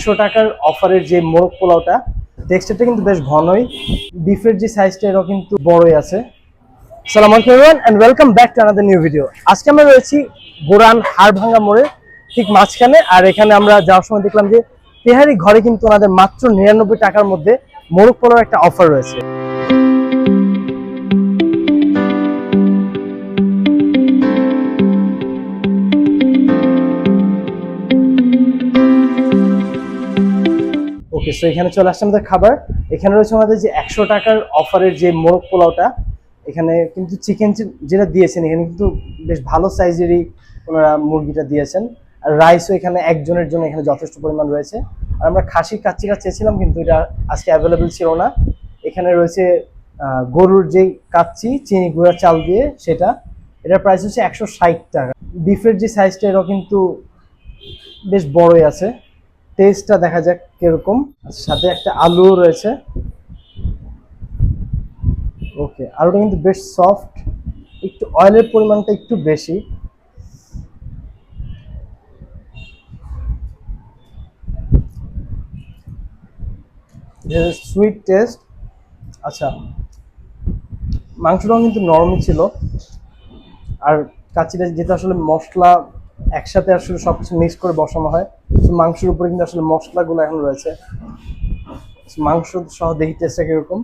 100 টাকার অফারের যে মোরগ পোলাওটা, টেক্সচারটা কিন্তু বেশ ঘনই। বিফের যে সাইজটা এটাও কিন্তু বড়ই আছে। আসসালামু আলাইকুম everyone and welcome back to another new video. আজকে আমরা রয়েছি গোরান হাড়ভাঙ্গা মোড়ে ঠিক মাঝখানে। আর এখানে আমরা যাওয়ার সময় দেখলাম যে তেহারি ঘরে কিন্তু ওনাদের মাত্র 99 টাকার মধ্যে মোরগ পোলাওর একটা অফার রয়েছে। ওকে, সো এখানে চলে আসছে আমাদের খাবার। এখানে রয়েছে আমাদের যে 100 টাকার অফারের যে মোরগ পোলাওটা। এখানে কিন্তু চিকেন যেটা দিয়েছেন, এখানে কিন্তু বেশ ভালো সাইজেরই ওনারা মুরগিটা দিয়েছেন। আর রাইসও এখানে একজনের জন্য এখানে যথেষ্ট পরিমাণ রয়েছে। আর আমরা খাসির কাচ্চিটা চেয়েছিলাম কিন্তু এটা আজকে অ্যাভেলেবেল ছিল না। এখানে রয়েছে গরুর যে কাচ্চি চিনি গুঁড়া চাল দিয়ে, সেটা এটার প্রাইস হচ্ছে 160 টাকা। বিফের যে সাইজটা এটাও কিন্তু বেশ বড়ই আছে। টেস্টটা দেখা যাক কিরকম। সাথে একটা আলু রয়েছে। ওকে, আলুটা কিন্তু বেশ সফট, একটু অয়েলের পরিমাণটা একটু বেশি। Sweet test. আচ্ছা, মাংসটাও কিন্তু নরমই ছিল। আর কাচ্চিটা যেটা আসলে মশলা একসাথে আসলে সবকিছু মিক্স করে বসানো হয়, মাংসের উপরে কিন্তু আসলে মশলাগুলো এখন রয়েছে। মাংস সহ দেখি টেস্টটা কিরকম।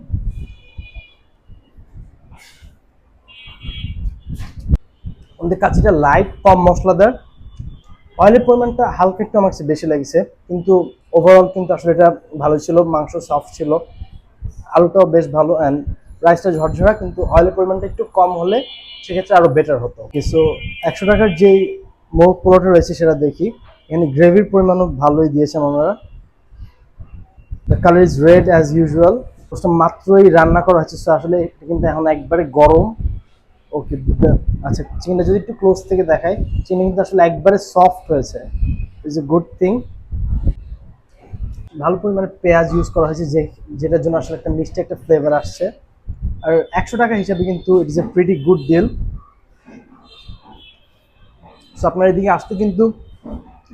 আমাদের কাচ্চিটা লাইট, কম মশলাদার। অয়েলের পরিমাণটা হালকা একটু আমার কাছে বেশি লেগেছে, কিন্তু ওভারঅল কিন্তু আসলে এটা ভালো ছিল। মাংস সফট ছিল, আলুটাও বেশ ভালো, অ্যান্ড রাইসটা ঝরঝরা, কিন্তু অয়েলের পরিমাণটা একটু কম হলে সেক্ষেত্রে আরও বেটার হতো। কিছু 100 টাকার যেই মোরগ পোলাওটা রয়েছে সেটা দেখি। এখানে গ্রেভির পরিমাণও ভালোই দিয়েছেন ওনারা। The colour is red as usual. মাত্রই রান্না করা হচ্ছে, আসলে এটা কিন্তু এখন একবারে গরম। ওকে, আচ্ছা, চিকেনটা যদি একটু ক্লোজ থেকে দেখাই, চিকেন কিন্তু আসলে একবারে সফট হয়েছে। Is a good thing. ভালো পরিমাণে পেঁয়াজ ইউজ করা হয়েছে, যেটার জন্য আসলে একটা মিষ্টি একটা ফ্লেভার আসছে। আর 100 টাকা হিসাবে কিন্তু it is a pretty good deal. So আপনার এদিকে আসতে কিন্তু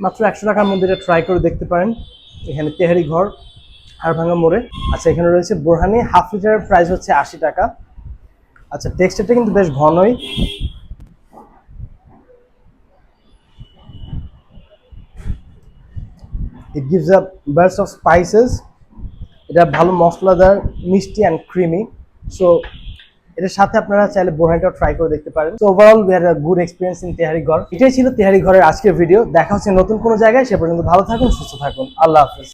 মাত্র 100 টাকার মধ্যে এটা ট্রাই করে দেখতে পারেন। এখানে তেহারি ঘর, হাড়ভাঙ্গা মোড়ে। আচ্ছা, এখানে রয়েছে বোরহানি, হাফ লিটারের প্রাইস হচ্ছে 80 টাকা। আচ্ছা, টেক্সচারটা কিন্তু বেশ ঘনই। It gives a burst of spices. এটা ভালো মশলাদার, মিষ্টি অ্যান্ড ক্রিমি। সো এটার সাথে আপনারা চাইলে বোরহানিটাও ট্রাই করে দেখতে পারেন। So overall we had a good experience in Tehari Ghar. এটাই ছিল তেহারি ঘরের আজকের ভিডিও। দেখা হচ্ছে নতুন কোনো জায়গায়। সে পর্যন্ত ভালো থাকুন, সুস্থ থাকুন। আল্লাহ হাফেজ।